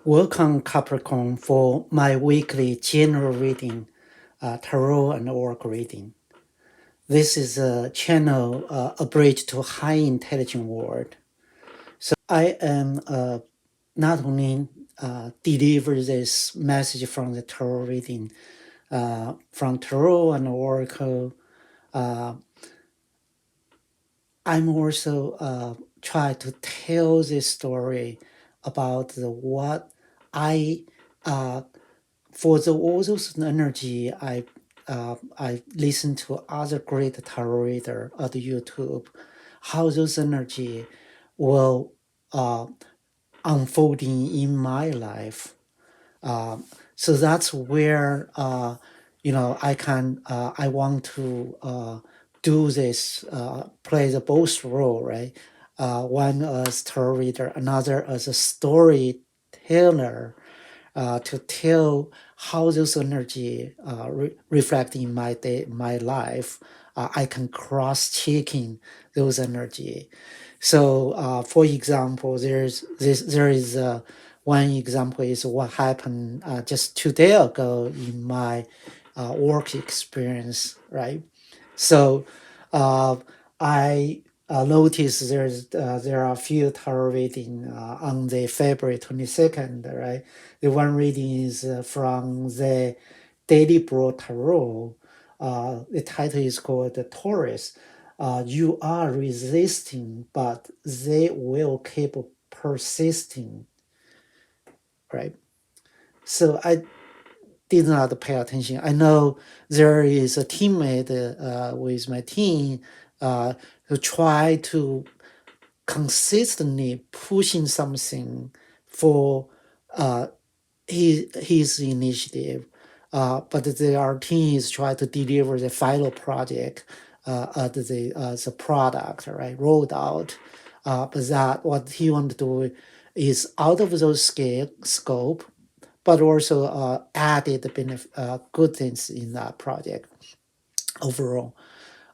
Welcome, Capricorn, for my weekly general reading, tarot and oracle reading. This is a channel, a bridge to high intelligent world. So I am not only deliver this message from the tarot reading, from tarot and oracle. I'm also try to tell this story about what I for all those energy, I listen to other great tarot reader on the YouTube, how those energy will unfolding in my life. So that's where I can I want to do this, play the both role, right? One as tarot reader, another as a storyteller, to tell how those energy reflect in my day, my life. I can cross checking those energy. So, for example, there is one example is what happened just 2 days ago in my work experience, right? So, I noticed there are a few tarot reading on the February 22nd, right? The one reading is from the TheDailyBrewTarot. The title is called the Taurus. You are resisting, but they will keep persisting, right? So I did not pay attention. I know there is a teammate with my team who try to consistently pushing something for his initiative, but our team is trying to deliver the final project, the product, right, rolled out. But that what he want to do is out of those scope, but also added good things in that project overall.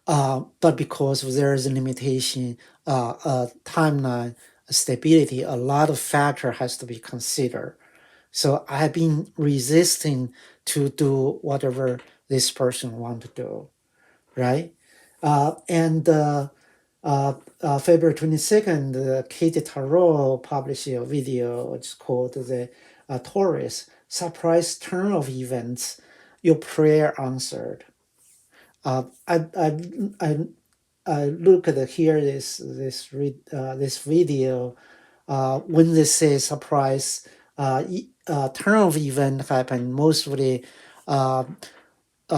But because there is a limitation, timeline, stability, a lot of factor has to be considered. So I've been resisting to do whatever this person want to do, right? And February 22nd, Katy Tarot published a video. It's called the Taurus Surprise Turn of Events, Your Prayer Answered. I look at here this video. When they say surprise turn of event happen, mostly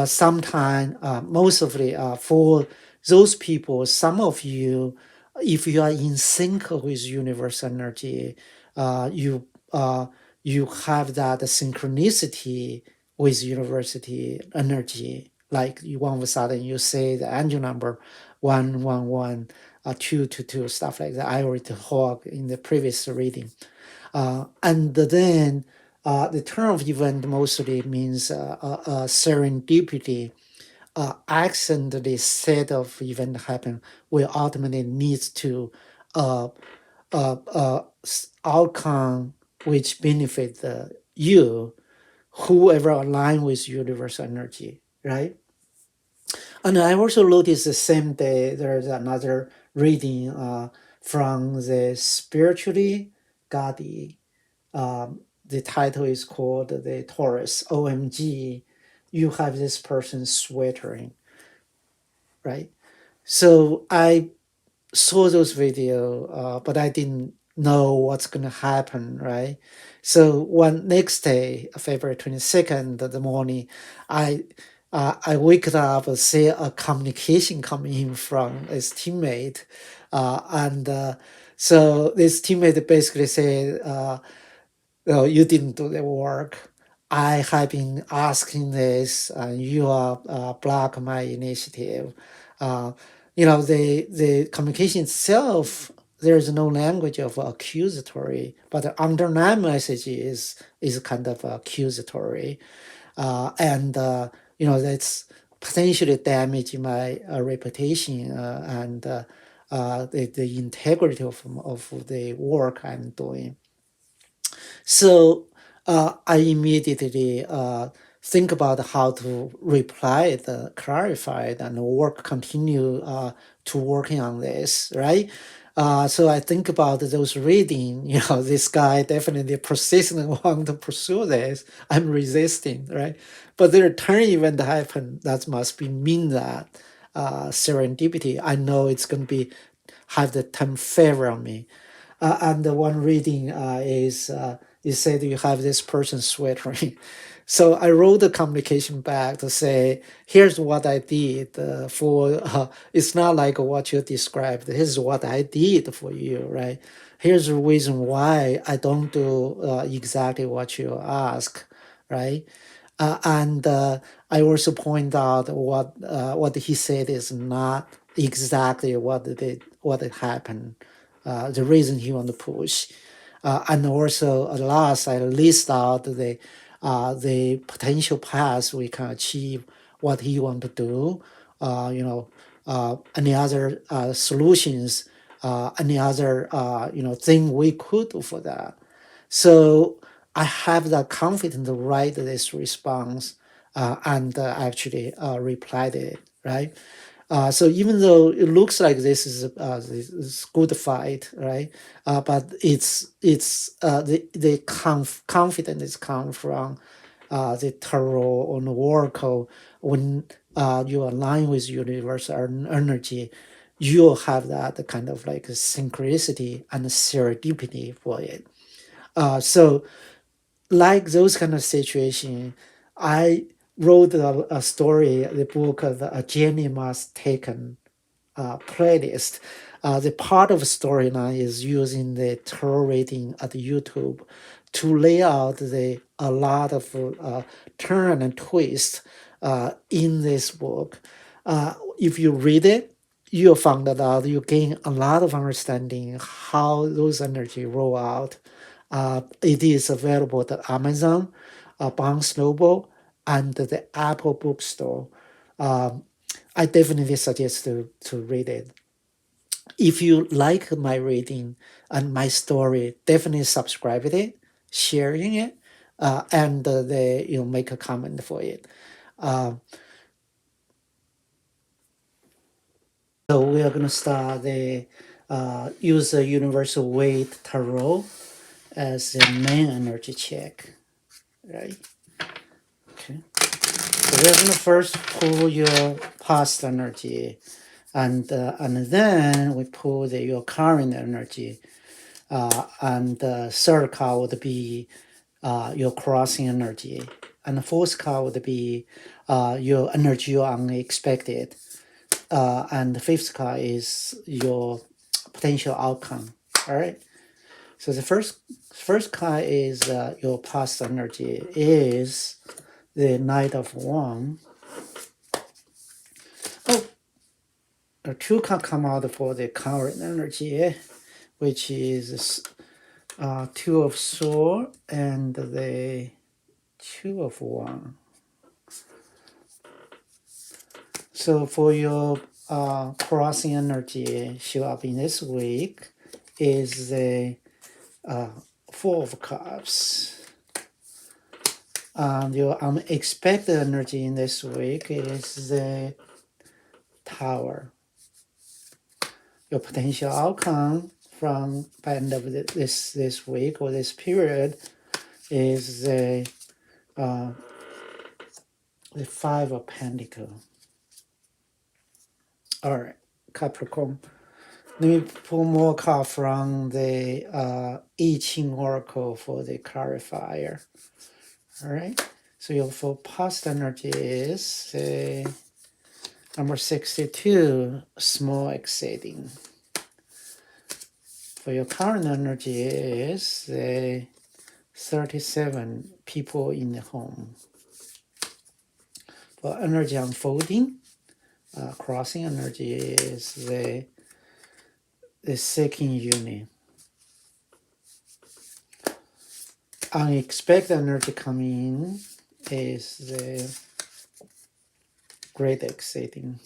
sometime mostly for those people, some of you, if you are in sync with universe energy, you have that synchronicity with university energy. Like you all of a sudden you say the angel number 111, 222, stuff like that. I already talked in the previous reading. And then the turn of event mostly means serendipity. Accidentally set of event happen will ultimately needs to uh, outcome which benefit you, whoever align with universal energy, right? And I also noticed the same day there's another reading from the spiritually Goldie. The title is called the Taurus. OMG, you have this person sweating, right? So I saw those video, but I didn't know what's gonna happen, right? So one next day, February 22nd, the morning, I wake up and see a communication coming in from his teammate, and so this teammate basically said, "No, you didn't do the work. I have been asking this, and you are block my initiative." Uh, the communication itself, there is no language of accusatory, but the underlying message is kind of accusatory, and that's potentially damaging my reputation and the integrity of the work I'm doing. So I immediately think about how to reply, the clarify, and continue to working on this, right? So I think about those reading, this guy definitely persistent want to pursue this. I'm resisting, right? But the turn event happened. That must be mean that serendipity. I know it's going to be have the time favor on me. And the one reading is you said you have this person sweating. So I wrote the communication back to say, here's what I did it's not like what you described. Here's what I did for you, right? Here's the reason why I don't do exactly what you ask, right? And I also point out what he said is not exactly what happened. The reason he want to push, and also at last I list out the potential paths we can achieve what he want to do. Any other solutions, any other thing we could do for that. So I have that confidence to write this response and actually replied it, right? So even though it looks like this is good fight, right? But the confidence come from the tarot or the oracle. When you align with universal energy, you'll have that kind of like synchronicity and serendipity for it. So like those kind of situation, I wrote a story, the book of a Jenny Must Taken playlist. The part of storyline is using the tarot reading at YouTube to lay out a lot of turn and twist in this book. If you read it, you'll find out you gain a lot of understanding how those energy roll out. It is available at Amazon, Barnes Noble, and the Apple Bookstore. Um, I definitely suggest to read it. If you like my reading and my story, definitely subscribe it, sharing it, and make a comment for it. So we are gonna start the use the universal weight tarot as the main energy check, right? Okay. So we're gonna first pull your past energy, and then we pull your current energy, and the third card would be your crossing energy, and the fourth card would be your energy unexpected, and the fifth card is your potential outcome. All right. So the first card is your past energy is the Knight of Wands. Oh, the two can come out for the current energy, which is Two of Swords and the Two of Wands. So for your crossing energy show up in this week is the Four of Cups. And your unexpected energy in this week is the Tower. Your potential outcome from by end of this week or this period is the Five of Pentacles. All right, Capricorn. Let me pull more card from the I Ching Oracle for the clarifier. All right. So your for past energy is number 62, small exceeding. For your current energy is 37, people in the home. For energy unfolding, crossing energy is the second unit. Unexpected energy coming in is the great exceeding.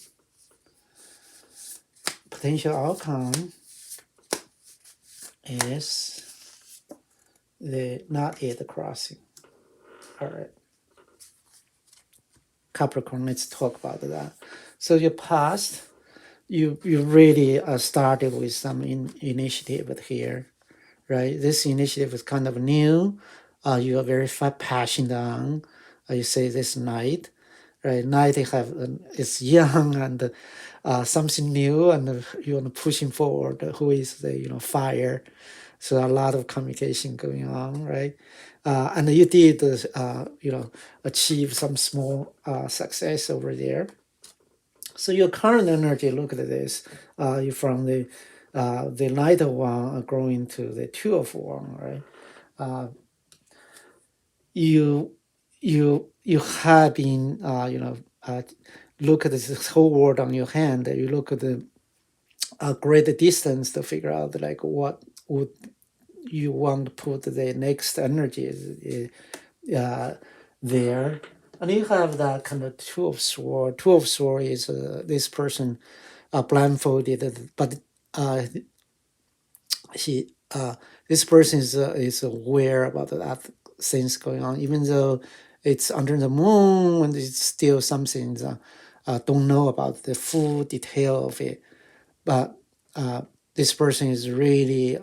Potential outcome is not yet crossing. All right. Capricorn, let's talk about that. So your past, you really started with some initiative here, right? This initiative is kind of new. You are very passionate on. You say this night, right? Night they have it's young and something new, and you want pushing forward. Who is the fire? So a lot of communication going on, right? And you did achieve some small success over there. So your current energy, look at this. You from the Knight of One growing to the Two of One, right? You have been look at this whole world on your hand. You look at the great distance to figure out like what would you want to put the next energy there. And you have that kind of Two of Swords. Two of Swords is this person blindfolded, but this person is aware about that things going on, even though it's under the moon and it's still something don't know about the full detail of it. But this person is really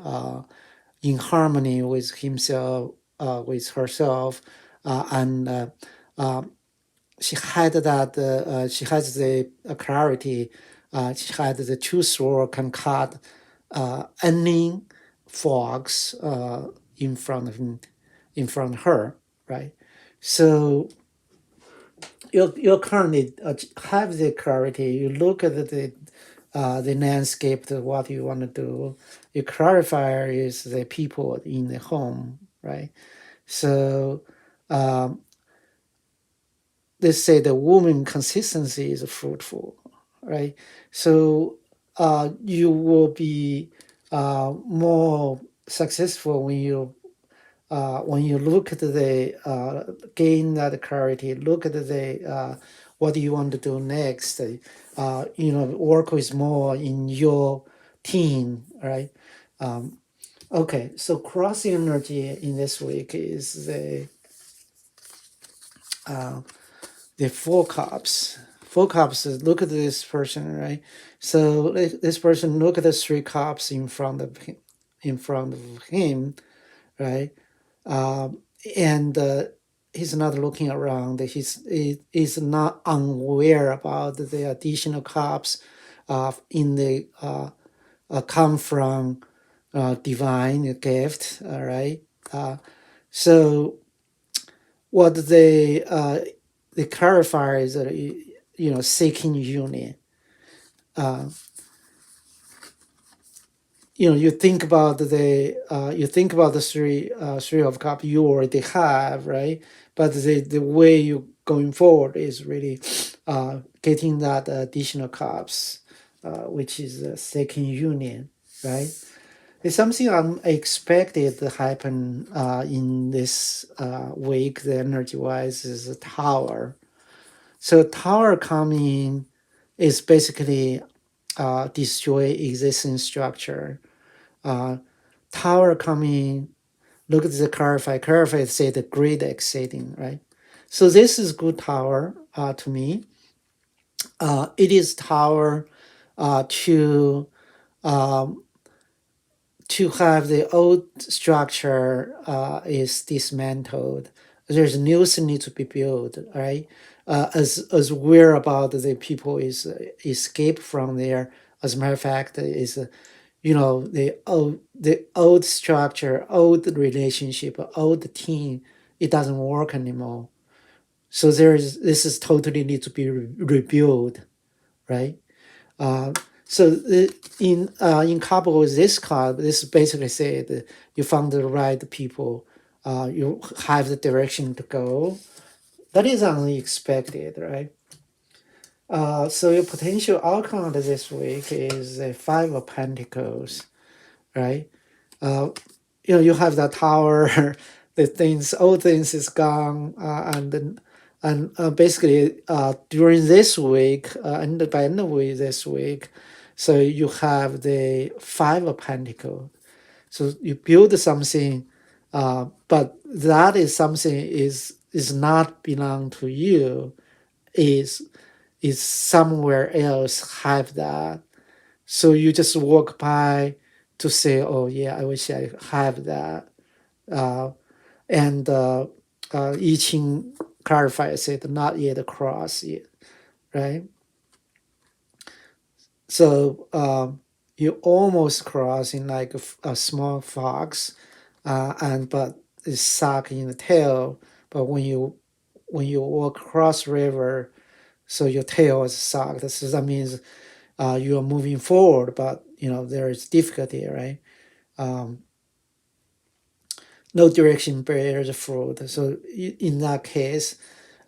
in harmony with himself, with herself, and she had that. She has the clarity. She had the two swords can cut any fogs in front of him, in front of her, right? So you currently have the clarity. You look at the landscape, to what you want to do. Your clarifier is the people in the home, right? So let's say the woman consistency is fruitful, right? So you will be more successful when you look at the gain that clarity, look at the what do you want to do next, work with more in your team, right? Okay, so crossing energy in this week is the Four Cups. Four Cups, look at this person, right? So this person look at the Three Cups in front of him, right? And he's not looking around. He's not unaware about the additional cups in the come from divine gift. All right. So what the clarifier is that seeking union. You think about the three of cups you already have, right? But the way you going forward is really getting that additional cups, which is second union, right? It's something unexpected to happen in this week. The energy wise is a Tower. So Tower coming is basically destroy existing structure. Tower coming, look at the clarify say the great exceeding, right? So this is good Tower to me. It is Tower to have the old structure is dismantled. There's new thing need to be built, right? As aware about the people is escape from there. As a matter of fact, is the old structure, old relationship, old team, it doesn't work anymore. So this is totally need to be rebuilt, right? So in couple with this card, this basically said you found the right people, you have the direction to go. That is unexpected, right? So your potential outcome of this week is the Five of Pentacles, right? You have the Tower, all things is gone, and basically during this week, and by end of week this week, so you have the Five of Pentacles. So you build something, But that is something is not belong to you, is somewhere else have that. So you just walk by to say, oh yeah, I wish I have that. And I Ching clarifies it, not yet cross yet, right? So you almost crossing like a small fox, and but it's stuck in the tail. But when you walk across river, so your tail is sucked. So that means you are moving forward, but there is difficulty, right? Um, no direction bears fruit. So in that case,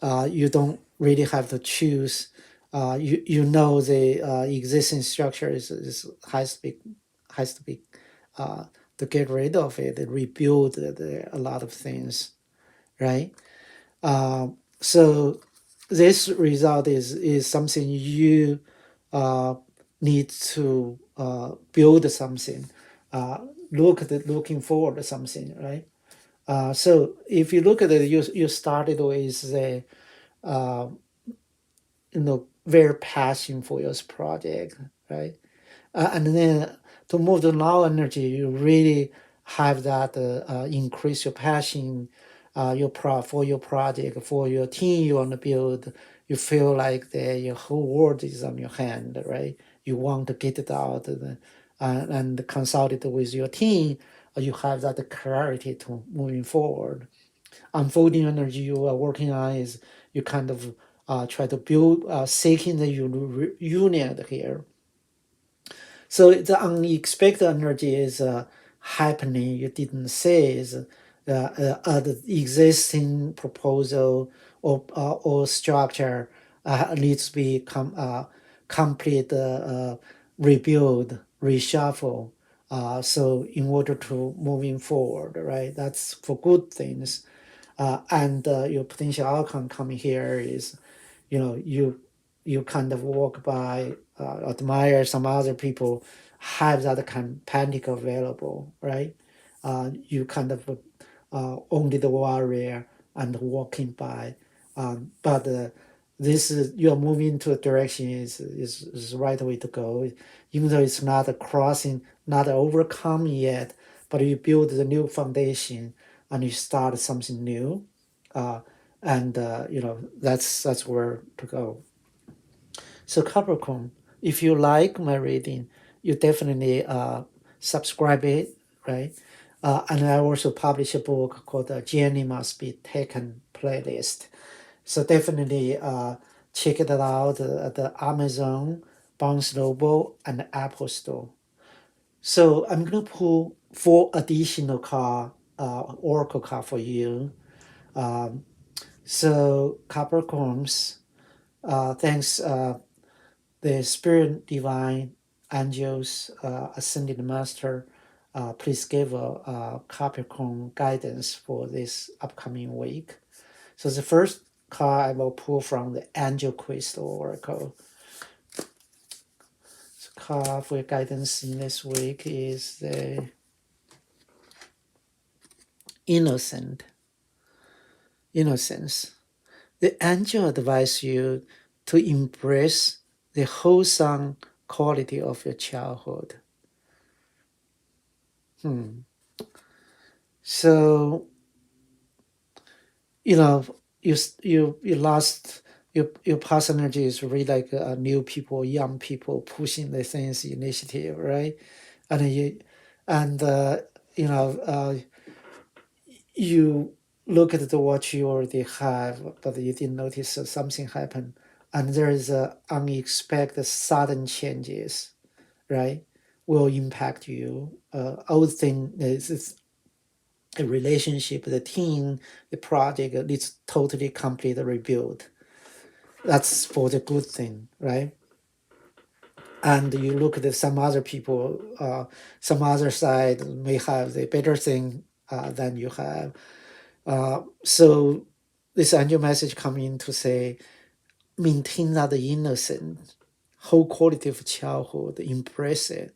you don't really have to choose. You know the existing structure has to be to get rid of it, rebuild a lot of things, right? So this result is something you uh, need to build something, looking forward to something, right? So if you look at it, you started with the very passion for your project, right? And then to move to now energy, you really have that increase your passion, for your project, for your team you want to build. You feel like your whole world is on your hand, right? You want to get it out and consult it with your team. You have that clarity to moving forward. Unfolding energy you are working on is you kind of try to build, seeking the union here. So the unexpected energy is happening. You didn't say is the existing proposal or structure needs to be complete, rebuild, reshuffle. So in order to moving forward, right? That's for good things. And your potential outcome coming here is, you kind of walk by, admire some other people have that kind of panic available, right? You kind of only the warrior and walking by, but this is you're moving to a direction is the right way to go, even though it's not a crossing, not overcome yet, but you build the new foundation and you start something new, uh, and that's where to go. So Capricorn, if you like my reading, you definitely subscribe it, right? And I also publish a book called the Journey Must Be Taken playlist. So definitely check it out at the Amazon, Barnes Noble, and Apple Store. So I'm gonna pull 4 additional oracle card for you. Um, so Capricorns, thanks. The spirit divine angels, ascended master, please give a Capricorn guidance for this upcoming week. So the first card I will pull from the Angel Crystal Oracle. The card for guidance in this week is the innocent, innocence. The angel advise you to embrace the wholesome quality of your childhood. So you know you lost your past energy is really like new people, young people pushing the things initiative, right? And you and you look at the what you already have, but you didn't notice that something happened, and there is unexpected sudden changes, right? Will impact you. Old thing is a relationship, the team, the project needs totally complete rebuild. That's for the good thing, right? And you look at some other people, some other side may have the better thing than you have. So this angel message coming to say, maintain that innocent, whole quality of childhood, embrace it,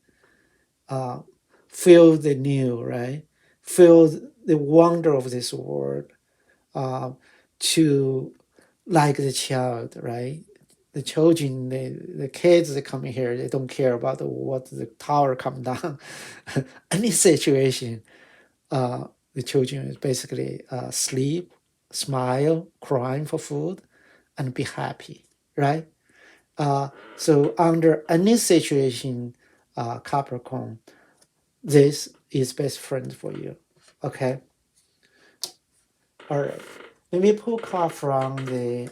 feel the new, right? Feel the wonder of this world, uh, to like the child, right? The children, the kids that come here, they don't care about what the tower come down. Any situation, the children is basically sleep, smile, crying for food, and be happy, right? So under any situation, Capricorn, this is best friend for you. Okay. All right. Let me pull a card from the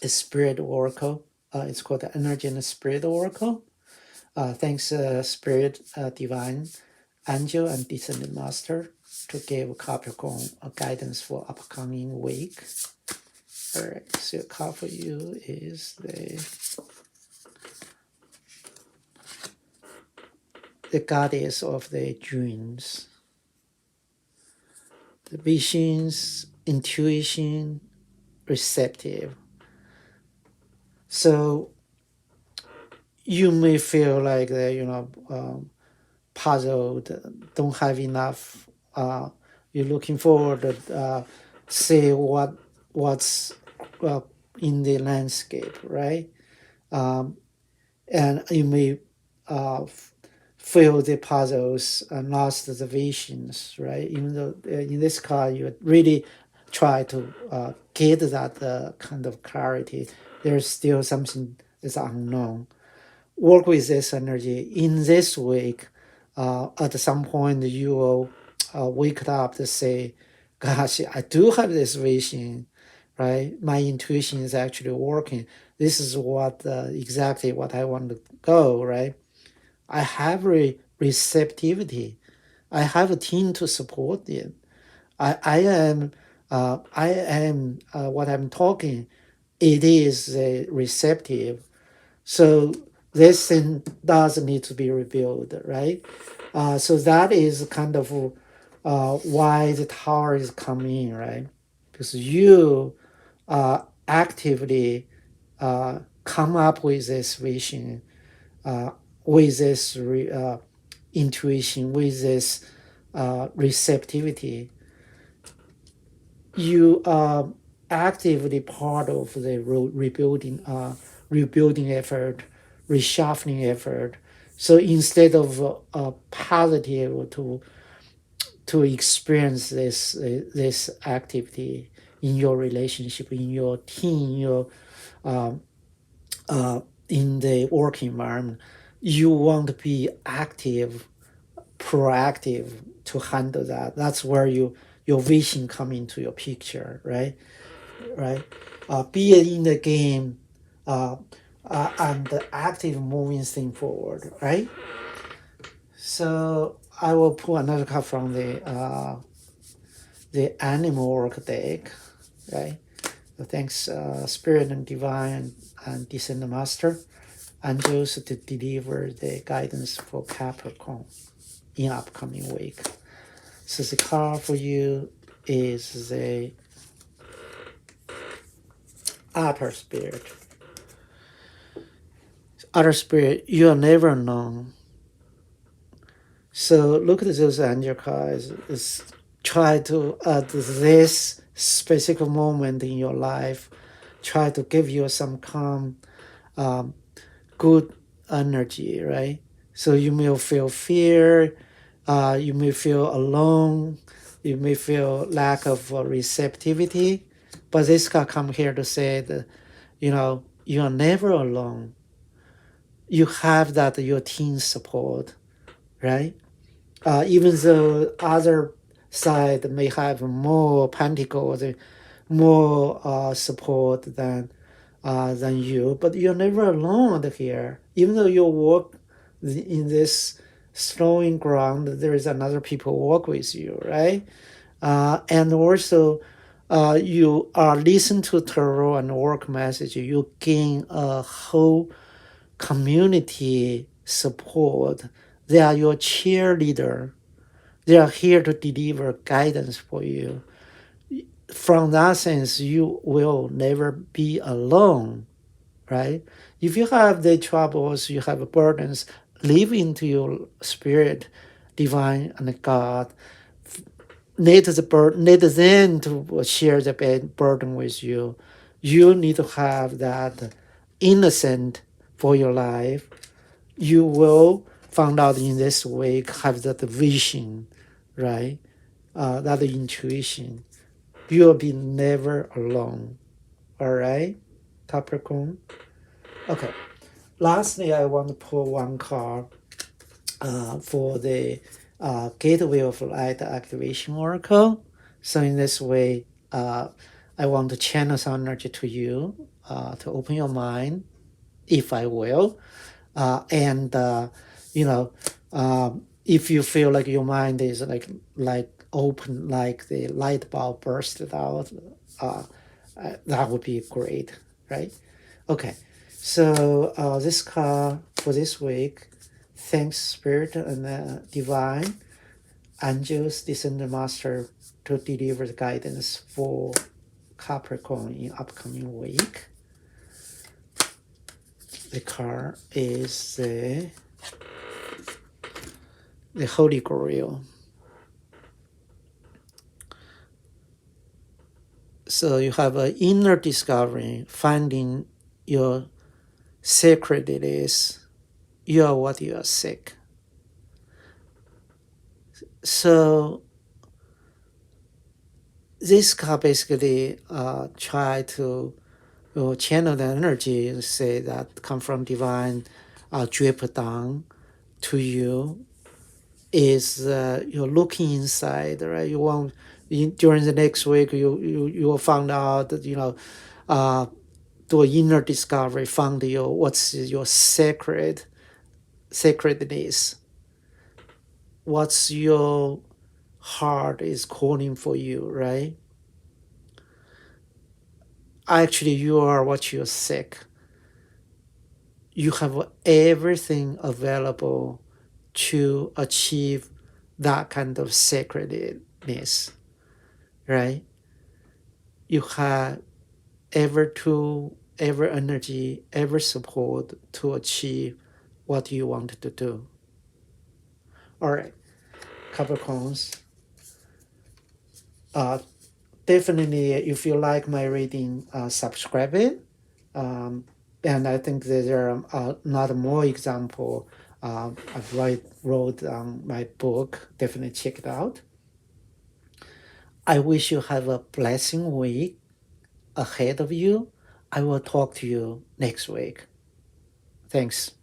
Spirit Oracle. It's called the Energy and the Spirit Oracle. Thanks, Spirit, Divine, Angel, and Descended Master to give Capricorn a guidance for upcoming week. All right. So the card for you is the goddess of the dreams, the visions, intuition, receptive. So you may feel like puzzled, don't have enough. You're looking forward to see what's in the landscape, right? And you may feel the puzzles and lost the visions, right? Even though in this card you really try to get that kind of clarity, there's still something that's unknown. Work with this energy. In this week, at some point you will wake up to say, gosh, I do have this vision, right? My intuition is actually working. This is what exactly what I want to go, right? I have receptivity. I have a team to support it. I am what I'm talking. It is receptive. So this thing does need to be rebuilt, right? So that is kind of why the tower is coming in, right? Because you actively come up with this vision, with this intuition, with this receptivity. You are actively part of the rebuilding effort, reshuffling effort. So instead of positive to experience this activity in your relationship, in your team, in the work environment, you want to be active, proactive to handle that. That's where your vision come into your picture, right? Right? Be it in the game, and the active moving thing forward, right? So I will pull another card from the animal work deck, right? So thanks, Spirit and Divine and Descendant Master, angels to deliver the guidance for Capricorn in upcoming week. So the card for you is the Outer Spirit. Outer Spirit, you are never alone. So look at those angel cards. Try to, at this specific moment in your life, try to give you some calm, good energy, right? So you may feel fear, you may feel alone, you may feel lack of receptivity, but this guy come here to say that, you are never alone. You have that your team support, right? Even though other side may have more pentacles, more support than you, but you're never alone here. Even though you work in this slowing ground, there is another people work with you, right? And also, you are listen to tarot and work message. You gain a whole community support. They are your cheerleader. They are here to deliver guidance for you. From that sense, you will never be alone, right? If you have the troubles, you have burdens, live into your spirit, divine, and God. need them to share the burden with you. You need to have that innocent for your life. You will find out in this week, have that vision, right? That intuition. You'll be never alone. All right, Capricorn? Okay. Lastly, I want to pull one card for the Gateway of Light Activation Oracle. So in this way, I want to channel some energy to you to open your mind, if I will. And, you know, if you feel like your mind is like open, like the light bulb bursted out, that would be great, right? Okay, so this card for this week, thanks Spirit and Divine, Angels, Descendant Master to deliver the guidance for Capricorn in upcoming week. The card is the Holy Grail. So you have an inner discovery, finding your sacredness. You are what you are sick. So this card basically try to channel the energy, say that come from divine, drip down to you. Is you're looking inside, right? You want during the next week you will find out that do an inner discovery, found what's your sacredness, what's your heart is calling for you, right? Actually, you are what you're sick. You have everything available to achieve that kind of sacredness, right? You have every tool, every energy, every support to achieve what you want to do. All right, Capricorns. Definitely, if you like my reading, subscribe it. And I think that there are not more example. I've wrote on my book. Definitely check it out. I wish you have a blessing week ahead of you. I will talk to you next week. Thanks.